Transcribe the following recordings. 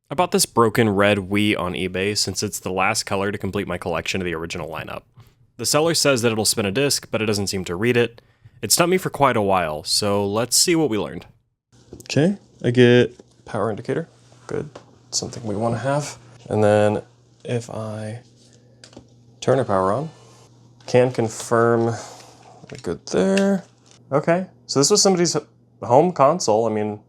I bought this broken red Wii on eBay since it's the last color to complete my collection of the original lineup. The seller says that it'll spin a disc, but it doesn't seem to read it. It stumped me for quite a while, so let's see what we learned. Okay, I get power indicator. Good, something we want to have. And then if I turn our power on, can confirm we're good there. Okay, so this was somebody's home console. I mean,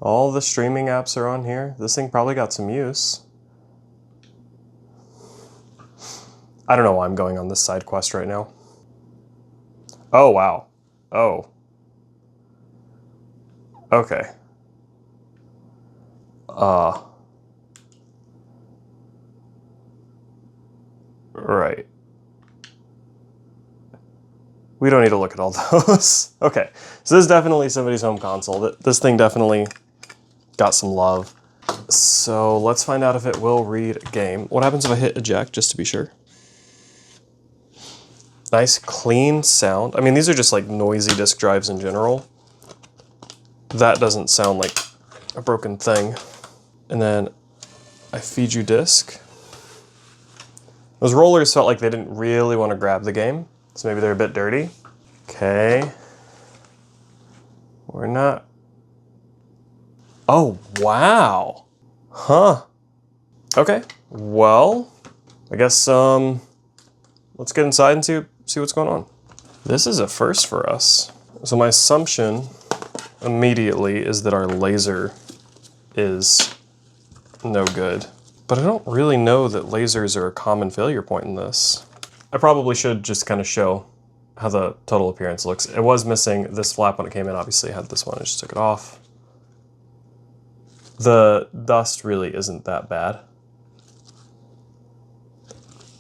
all the streaming apps are on here. This thing probably got some use. I don't know why I'm going on this side quest right now. Oh, wow. Oh. Okay. Right. We don't need to look at all those. Okay, so this is definitely somebody's home console. This thing definitely got some love. So let's find out if it will read a game. What happens if I hit eject, just to be sure? Nice, clean sound. I mean, these are just like noisy disk drives in general. That doesn't sound like a broken thing. And then I feed you disk. Those rollers felt like they didn't really want to grab the game, so maybe they're a bit dirty. Okay. We're not... Oh, wow. Huh. Okay, well, I guess, let's get inside and see what's going on. This is a first for us. So my assumption immediately is that our laser is no good. But I don't really know that lasers are a common failure point in this. I probably should just kind of show how the total appearance looks. It was missing this flap when it came in. Obviously I had this one, I just took it off. The dust really isn't that bad.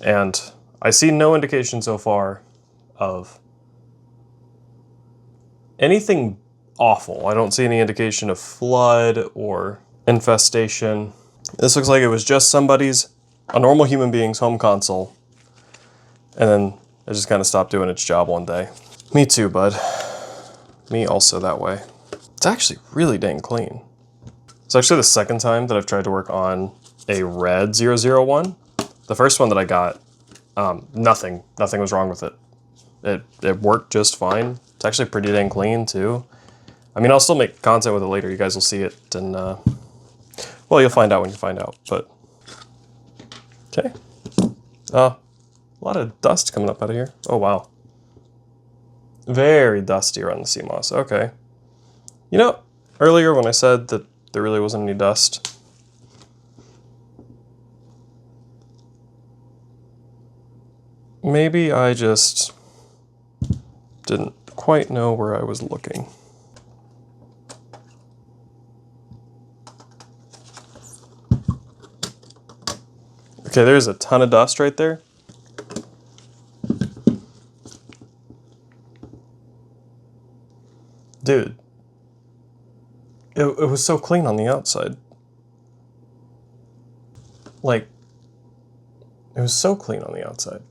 And I see no indication so far of anything awful. I don't see any indication of flood or infestation. This looks like it was just a normal human being's home console, and then it just kind of stopped doing its job one day. Me too, bud. Me also that way. It's actually really dang clean. It's actually the second time that I've tried to work on a red 001. The first one that I got, nothing was wrong with it. It worked just fine. It's actually pretty dang clean too. I mean, I'll still make content with it later. You guys will see it, and well, you'll find out when you find out, but okay. A lot of dust coming up out of here. Oh, wow. Very dusty around the CMOS. Okay. You know, earlier when I said that there really wasn't any dust, maybe I just didn't quite know where I was looking. Okay, there's a ton of dust right there. Dude, it was so clean on the outside. Like, it was so clean on the outside.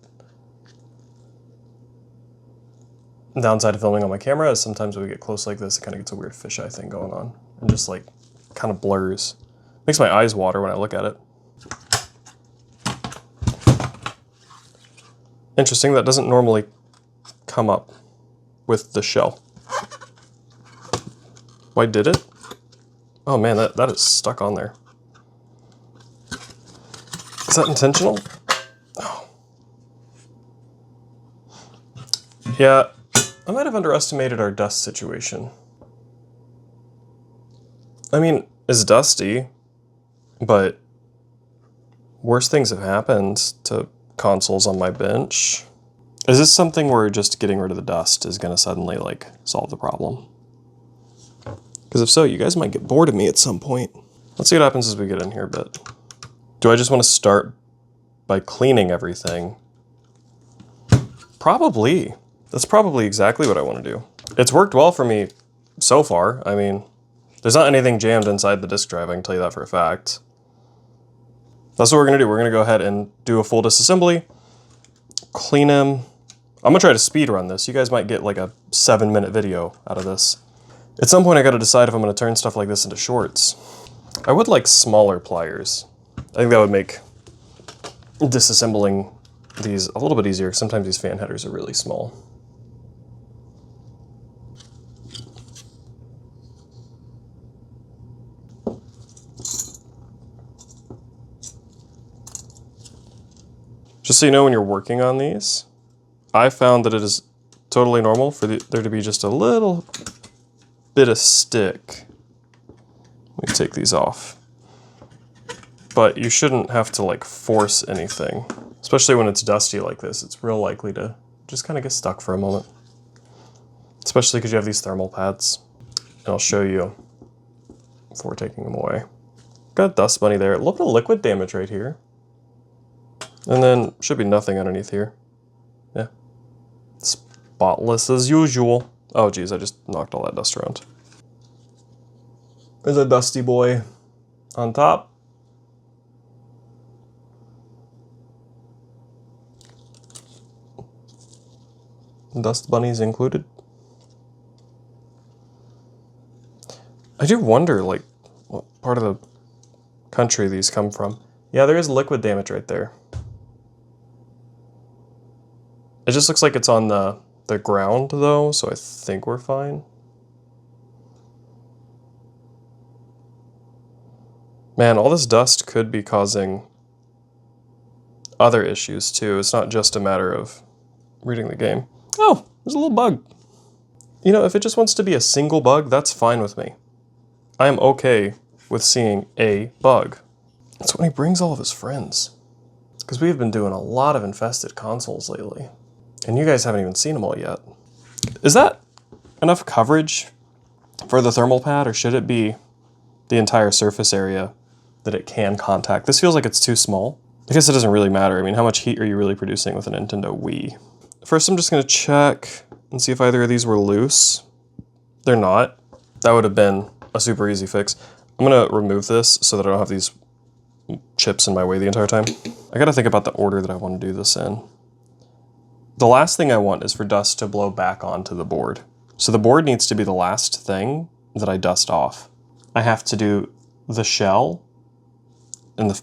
The downside of filming on my camera is sometimes when we get close like this, it kind of gets a weird fisheye thing going on. And just like, kind of blurs. Makes my eyes water when I look at it. Interesting, that doesn't normally come up with the shell. Why did it? Oh man, that is stuck on there. Is that intentional? Oh. Yeah, I might have underestimated our dust situation. I mean, it's dusty, but worse things have happened to consoles on my bench. Is this something where just getting rid of the dust is gonna suddenly like solve the problem? Because if so, you guys might get bored of me at some point. Let's see what happens as we get in here a bit. Do I just want to start by cleaning everything? Probably. That's probably exactly what I want to do. It's worked well for me so far. I mean, there's not anything jammed inside the disk drive, I can tell you that for a fact. That's what we're gonna do. We're gonna go ahead and do a full disassembly, clean them. I'm gonna try to speed run this. You guys might get like a 7-minute video out of this. At some point I gotta decide if I'm gonna turn stuff like this into shorts. I would like smaller pliers. I think that would make disassembling these a little bit easier. Sometimes these fan headers are really small. Just so you know, when you're working on these, I found that it is totally normal for there to be just a little bit of stick. Let me take these off. But you shouldn't have to like force anything. Especially when it's dusty like this, it's real likely to just kind of get stuck for a moment. Especially because you have these thermal pads. And I'll show you before taking them away. Got a dust bunny there, a little bit of liquid damage right here. And then should be nothing underneath here. Yeah. Spotless as usual. Oh geez, I just knocked all that dust around. There's a dusty boy on top. Dust bunnies included. I do wonder, like, what part of the country these come from. Yeah, there is liquid damage right there. It just looks like it's on the ground, though, so I think we're fine. Man, all this dust could be causing other issues, too. It's not just a matter of reading the game. Oh, there's a little bug. You know, if it just wants to be a single bug, that's fine with me. I am okay with seeing a bug. That's when he brings all of his friends. Because we've been doing a lot of infested consoles lately. And you guys haven't even seen them all yet. Is that enough coverage for the thermal pad, or should it be the entire surface area that it can contact? This feels like it's too small. I guess it doesn't really matter. I mean, how much heat are you really producing with a Nintendo Wii? First, I'm just going to check and see if either of these were loose. They're not. That would have been a super easy fix. I'm going to remove this so that I don't have these chips in my way the entire time. I got to think about the order that I want to do this in. The last thing I want is for dust to blow back onto the board. So the board needs to be the last thing that I dust off. I have to do the shell and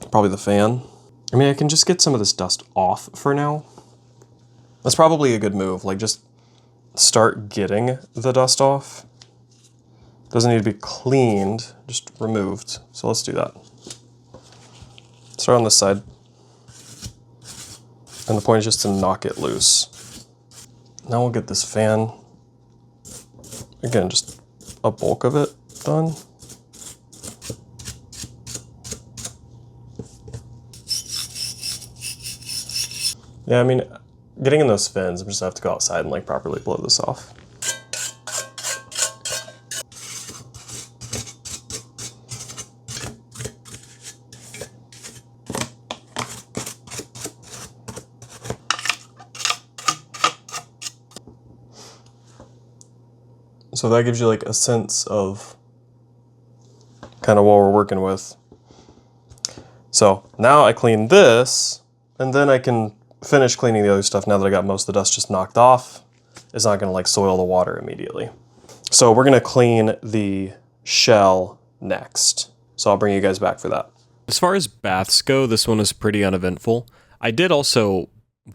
probably the fan. I mean, I can just get some of this dust off for now. That's probably a good move, like just start getting the dust off. Doesn't need to be cleaned, just removed. So let's do that. Start on this side. And the point is just to knock it loose. Now we'll get this fan. Again, just a bulk of it done. Yeah, I mean, getting in those fins, I'm just gonna have to go outside and like properly blow this off. So that gives you like a sense of kind of what we're working with. So now I clean this, and then I can finish cleaning the other stuff now that I got most of the dust just knocked off. It's not gonna like soil the water immediately. So we're gonna clean the shell next. So I'll bring you guys back for that. As far as baths go, this one is pretty uneventful. I did also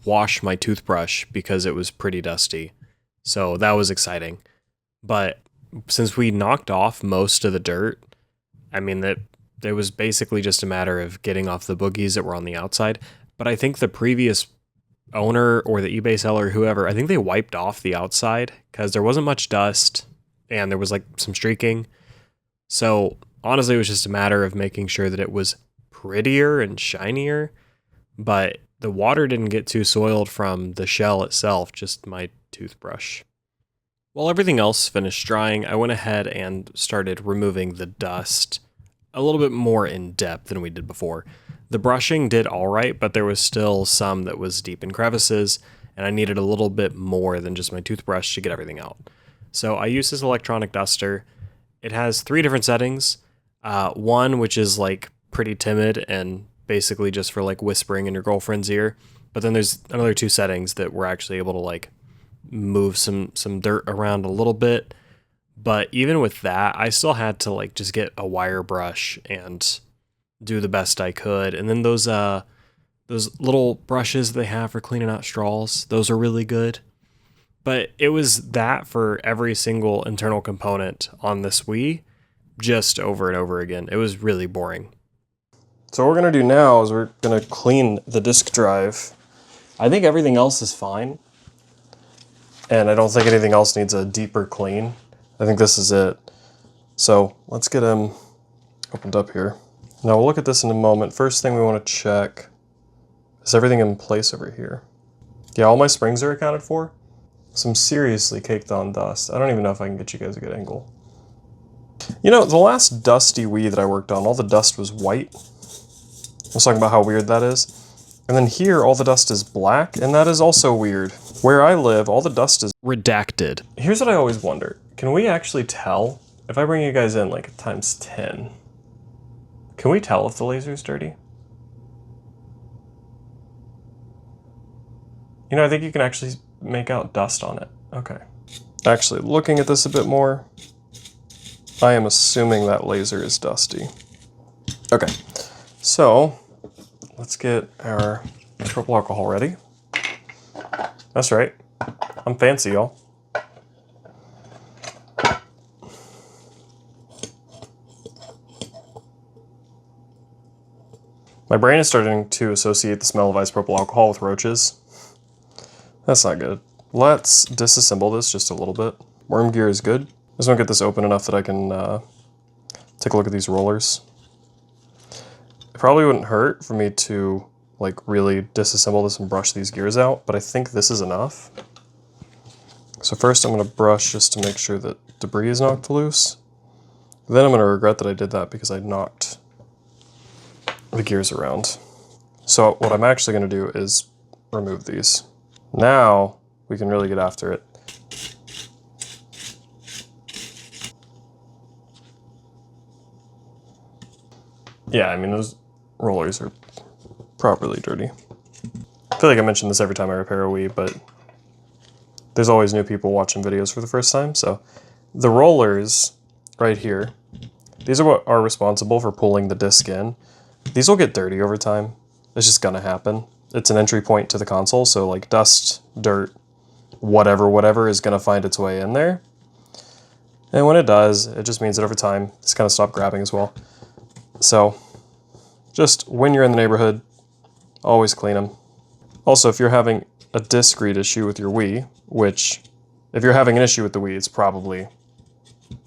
wash my toothbrush because it was pretty dusty. So that was exciting. But since we knocked off most of the dirt, I mean, that it was basically just a matter of getting off the boogies that were on the outside. But I think the previous owner or the eBay seller, whoever, I think they wiped off the outside because there wasn't much dust and there was like some streaking. So honestly, it was just a matter of making sure that it was prettier and shinier. But the water didn't get too soiled from the shell itself, just my toothbrush. While everything else finished drying, I went ahead and started removing the dust a little bit more in depth than we did before. The brushing did all right, but there was still some that was deep in crevices, and I needed a little bit more than just my toothbrush to get everything out. So I used this electronic duster. It has 3 different settings. One, which is like pretty timid and basically just for like whispering in your girlfriend's ear. But then there's another 2 settings that we're actually able to like move some dirt around a little bit, But even with that, I still had to like just get a wire brush and do the best I could. And then those little brushes they have for cleaning out straws, those are really good. But it was that for every single internal component on this Wii, just over and over again. It was really boring. So what we're gonna do now is we're gonna clean the disk drive. I think everything else is fine. And I don't think anything else needs a deeper clean. I think this is it. So let's get him opened up here. Now we'll look at this in a moment. First thing we want to check, is everything in place over here? Yeah, all my springs are accounted for. Some seriously caked on dust. I don't even know if I can get you guys a good angle. You know, the last dusty Wii that I worked on, all the dust was white. I was talking about how weird that is. And then here, all the dust is black, and that is also weird. Where I live, all the dust is redacted. Here's what I always wonder. Can we actually tell, if I bring you guys in like times 10, can we tell if the laser is dirty? You know, I think you can actually make out dust on it. Okay. Actually, looking at this a bit more, I am assuming that laser is dusty. Okay, so let's get our purple alcohol ready. That's right, I'm fancy, y'all. My brain is starting to associate the smell of isopropyl alcohol with roaches. That's not good. Let's disassemble this just a little bit. Worm gear is good. I just want to get this open enough that I can take a look at these rollers. It probably wouldn't hurt for me to like really disassemble this and brush these gears out, but I think this is enough. So first I'm going to brush just to make sure that debris is knocked loose. Then I'm going to regret that I did that because I knocked the gears around. So what I'm actually going to do is remove these. Now we can really get after it. Yeah, I mean, those rollers are properly dirty. I feel like I mention this every time I repair a Wii, but there's always new people watching videos for the first time. So the rollers right here, these are what are responsible for pulling the disc in. These will get dirty over time. It's just gonna happen. It's an entry point to the console, so like dust, dirt, whatever is gonna find its way in there. And when it does, it just means that over time, it's gonna stop grabbing as well. So just when you're in the neighborhood, always clean them. Also, if you're having a disc read issue with your Wii, which if you're having an issue with the Wii, it's probably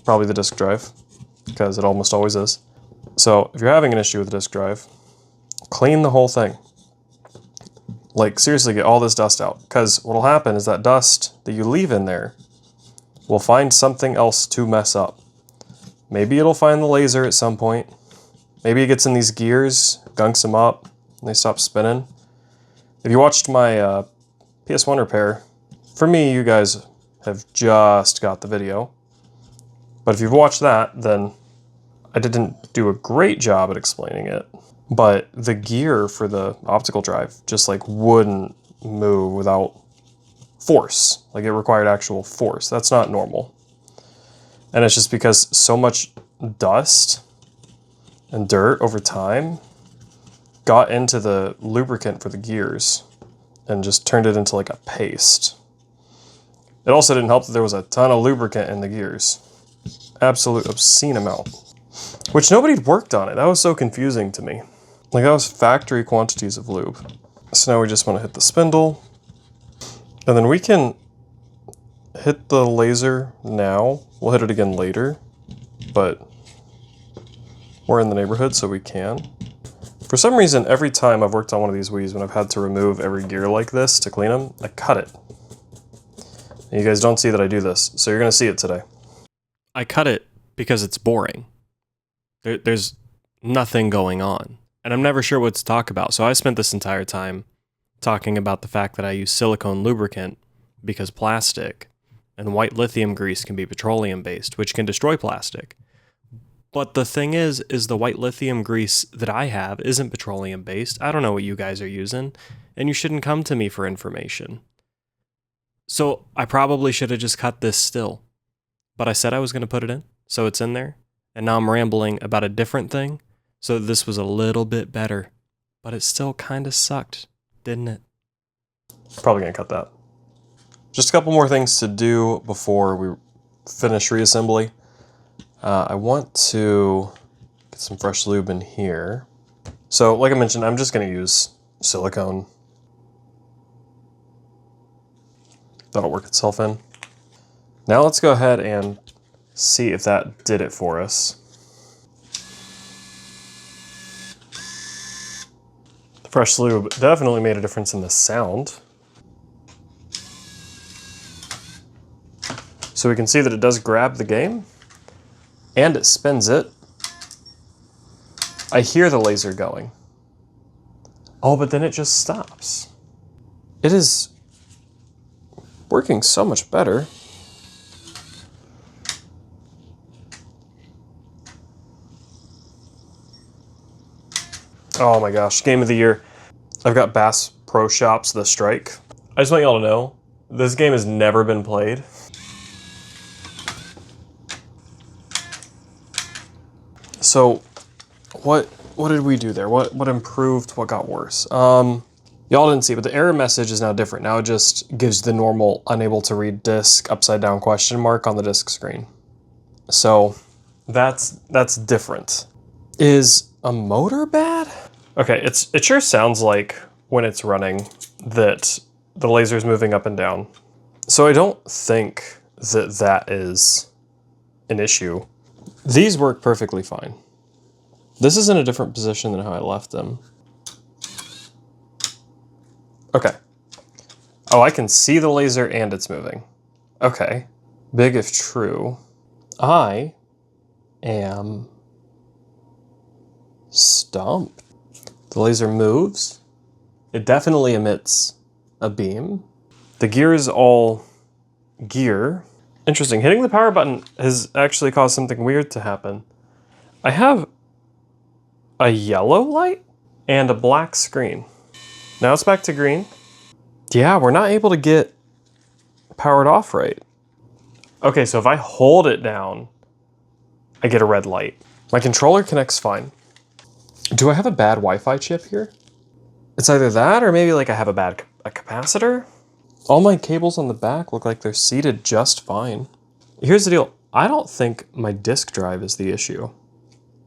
the disk drive, because it almost always is. So if you're having an issue with the disk drive, clean the whole thing. Like seriously, get all this dust out, because what'll happen is that dust that you leave in there will find something else to mess up. Maybe it'll find the laser at some point. Maybe it gets in these gears, gunks them up, and they stop spinning. If you watched my PS1 repair, for me, you guys have just got the video. But if you've watched that, then I didn't do a great job at explaining it. But the gear for the optical drive just like wouldn't move without force. Like it required actual force. That's not normal. And it's just because so much dust and dirt over time got into the lubricant for the gears and just turned it into like a paste. It also didn't help that there was a ton of lubricant in the gears. Absolute obscene amount. Which nobody worked on it. That was so confusing to me. Like that was factory quantities of lube. So now we just want to hit the spindle. And then we can hit the laser now. We'll hit it again later. But we're in the neighborhood, so we can. For some reason, every time I've worked on one of these Wiis, when I've had to remove every gear like this to clean them, I cut it. And you guys don't see that I do this, so you're going to see it today. I cut it because it's boring. There's nothing going on. And I'm never sure what to talk about, so I spent this entire time talking about the fact that I use silicone lubricant because plastic and white lithium grease can be petroleum-based, which can destroy plastic. But the thing is the white lithium grease that I have isn't petroleum-based. I don't know what you guys are using, and you shouldn't come to me for information. So I probably should have just cut this still. but I said I was going to put it in, so it's in there. And now I'm rambling about a different thing, so this was a little bit better. But it still kind of sucked, didn't it? Probably gonna cut that. Just a couple more things to do before we finish reassembly. I want to get some fresh lube in here. So like I mentioned, I'm just gonna use silicone. That'll work itself in. Now let's go ahead and see if that did it for us. The fresh lube definitely made a difference in the sound. So we can see that it does grab the game and it spins it. I hear the laser going. Oh, but then it just stops. It is working so much better. Oh my gosh, game of the year. I've got Bass Pro Shops The Strike. I just want y'all to know, this game has never been played. So, what did we do there? What improved? What got worse? Y'all didn't see, but the error message is now different. Now it just gives the normal unable to read disk upside down question mark on the disk screen. So that's different. Is a motor bad? Okay, it sure sounds like when it's running that the laser's moving up and down. So I don't think that is an issue. These work perfectly fine. This is in a different position than how I left them. Okay. Oh, I can see the laser and it's moving. Okay. Big if true. I am stumped. The laser moves. It definitely emits a beam. The gear is all gear. Interesting. Hitting the power button has actually caused something weird to happen. I have a yellow light and a black screen. Now it's back to green. Yeah, we're not able to get powered off right. Okay, so if I hold it down, I get a red light. My controller connects fine. Do I have a bad Wi-Fi chip here? It's either that or maybe like I have a bad capacitor. All my cables on the back look like they're seated just fine. Here's the deal. I don't think my disk drive is the issue.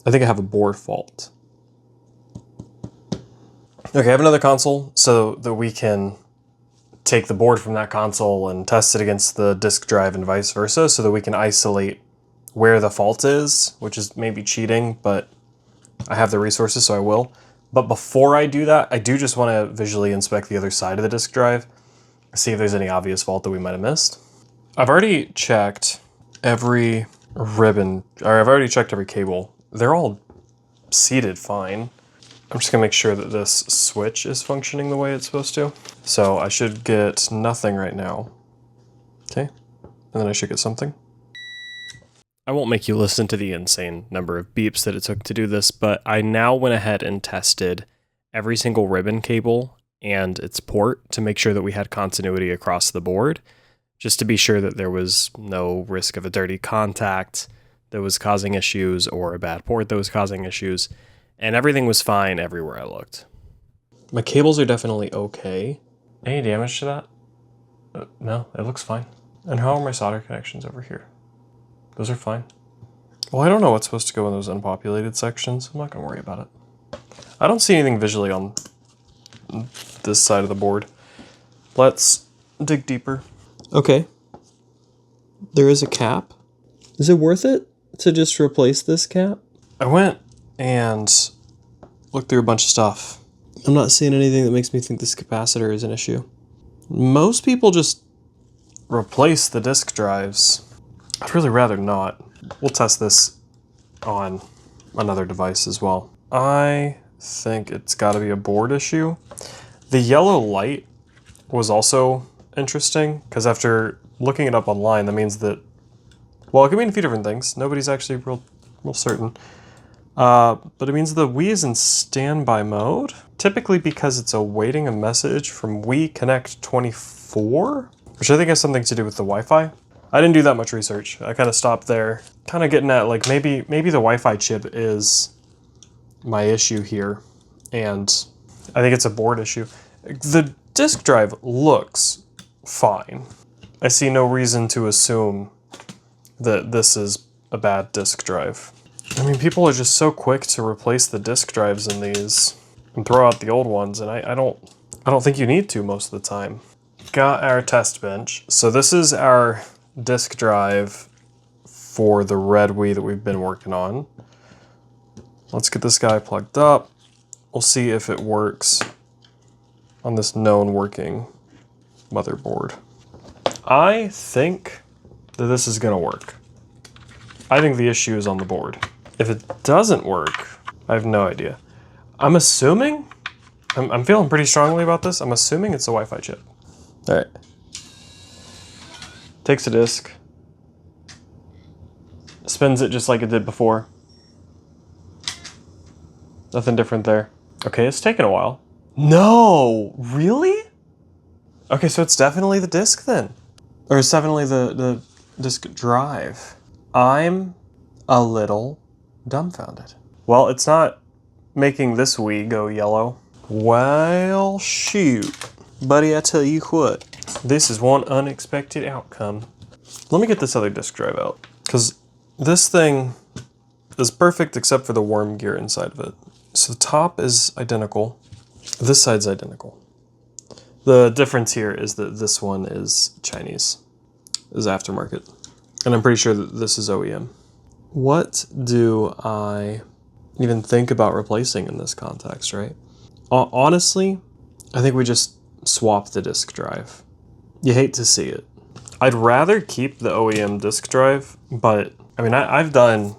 I think I have a board fault. Okay, I have another console so that we can take the board from that console and test it against the disk drive and vice versa so that we can isolate where the fault is, which is maybe cheating, but I have the resources, so I will. But before I do that, I do just want to visually inspect the other side of the disk drive, see if there's any obvious fault that we might have missed. I've already checked every ribbon, or I've already checked every cable. They're all seated fine. I'm just gonna make sure that this switch is functioning the way it's supposed to. So I should get nothing right now. Okay, and then I should get something. I won't make you listen to the insane number of beeps that it took to do this, but I now went ahead and tested every single ribbon cable and its port to make sure that we had continuity across the board, just to be sure that there was no risk of a dirty contact that was causing issues or a bad port that was causing issues, and everything was fine everywhere I looked. My cables are definitely okay. Any damage to that? No, it looks fine. And how are my solder connections over here? Those are fine. Well, I don't know what's supposed to go in those unpopulated sections. I'm not gonna worry about it. I don't see anything visually on this side of the board. Let's dig deeper. Okay. There is a cap. Is it worth it to just replace this cap? I went and looked through a bunch of stuff. I'm not seeing anything that makes me think this capacitor is an issue. Most people just replace the disk drives. I'd really rather not. We'll test this on another device as well. I think it's got to be a board issue. The yellow light was also interesting because after looking it up online, that means that, well, it could mean a few different things. Nobody's actually real certain. But it means the Wii is in standby mode, typically because it's awaiting a message from Wii Connect 24, which I think has something to do with the Wi-Fi. I didn't do that much research. I kind of stopped there. Kind of getting at like maybe the Wi-Fi chip is my issue here, and I think it's a board issue. The disk drive looks fine. I see no reason to assume that this is a bad disk drive. I mean, people are just so quick to replace the disk drives in these and throw out the old ones, and I don't think you need to most of the time. Got our test bench. So this is our disk drive for the red Wii that we've been working on. Let's get this guy plugged up. We'll see if it works on this known working motherboard. I think that this is gonna work. I think the issue is on the board. If it doesn't work, I have no idea. I'm assuming, I'm feeling pretty strongly about this. I'm assuming it's a Wi-Fi chip. All right. Takes a disk, spins it just like it did before. Nothing different there. Okay, it's taken a while. No, really? Okay, so it's definitely the disk then. Or it's definitely the disk drive. I'm a little dumbfounded. Well, it's not making this Wii go yellow. Well, shoot. Buddy, I tell you what, this is one unexpected outcome. Let me get this other disk drive out, because this thing is perfect except for the worm gear inside of it. So the top is identical. This side's identical. The difference here is that this one is Chinese, is aftermarket. And I'm pretty sure that this is OEM. What do I even think about replacing in this context, right? Honestly, I think we just swap the disk drive. You hate to see it. I'd rather keep the OEM disk drive, but I mean, I've done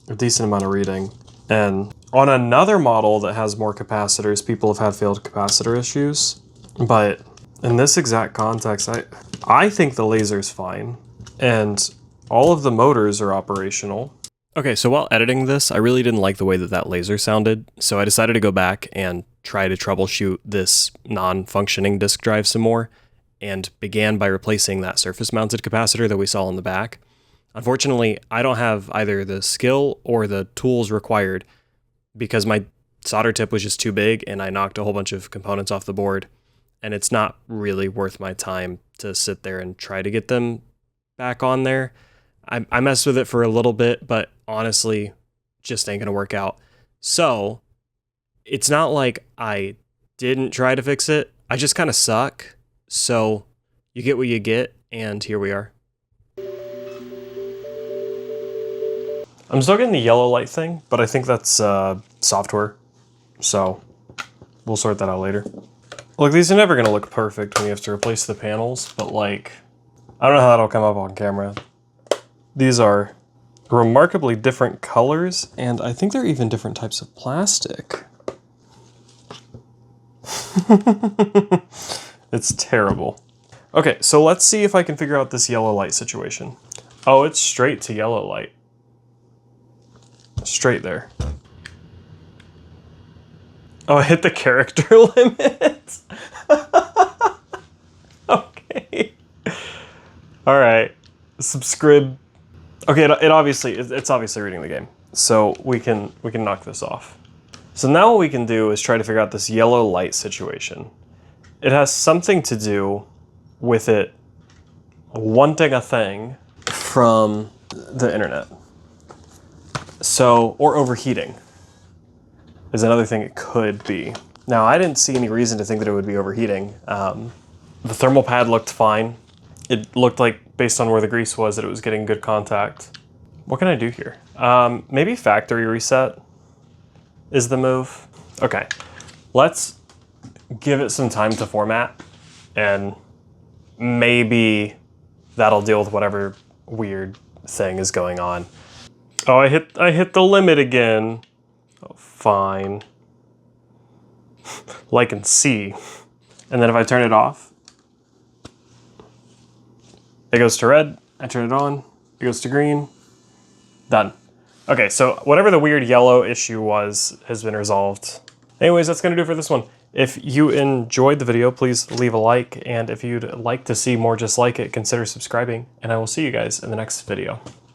a decent amount of reading, and on another model that has more capacitors, people have had failed capacitor issues. But in this exact context, I think the laser's fine, and all of the motors are operational. Okay, so while editing this, I really didn't like the way that laser sounded, so I decided to go back and try to troubleshoot this non-functioning disk drive some more, and began by replacing that surface-mounted capacitor that we saw in the back. Unfortunately, I don't have either the skill or the tools required because my solder tip was just too big and I knocked a whole bunch of components off the board, and it's not really worth my time to sit there and try to get them back on there. I messed with it for a little bit, but honestly, just ain't gonna work out. So, it's not like I didn't try to fix it. I just kind of suck. So, you get what you get, and here we are. I'm still getting the yellow light thing, but I think that's software. So, we'll sort that out later. Look, these are never gonna look perfect when you have to replace the panels, but like, I don't know how that'll come up on camera. These are remarkably different colors, and I think they're even different types of plastic. It's terrible. Okay, so let's see if I can figure out this yellow light situation. Oh, it's straight to yellow light. Straight there. Oh, I hit the character limit. Okay. All right. Subscribe. Okay, it's obviously reading the game, so we can knock this off. So now what we can do is try to figure out this yellow light situation. It has something to do with it wanting a thing from the internet. So, or overheating is another thing it could be. Now, I didn't see any reason to think that it would be overheating. The thermal pad looked fine. It looked like, based on where the grease was, that it was getting good contact. What can I do here? Maybe factory reset is the move. Okay, let's give it some time to format, and maybe that'll deal with whatever weird thing is going on. Oh, I hit the limit again. Oh, fine. Like and see. And then if I turn it off, it goes to red. I turn it on, it goes to green. Done. Okay, so whatever the weird yellow issue was has been resolved. Anyways, that's gonna do it for this one. If you enjoyed the video, please leave a like, and if you'd like to see more just like it, consider subscribing, and I will see you guys in the next video.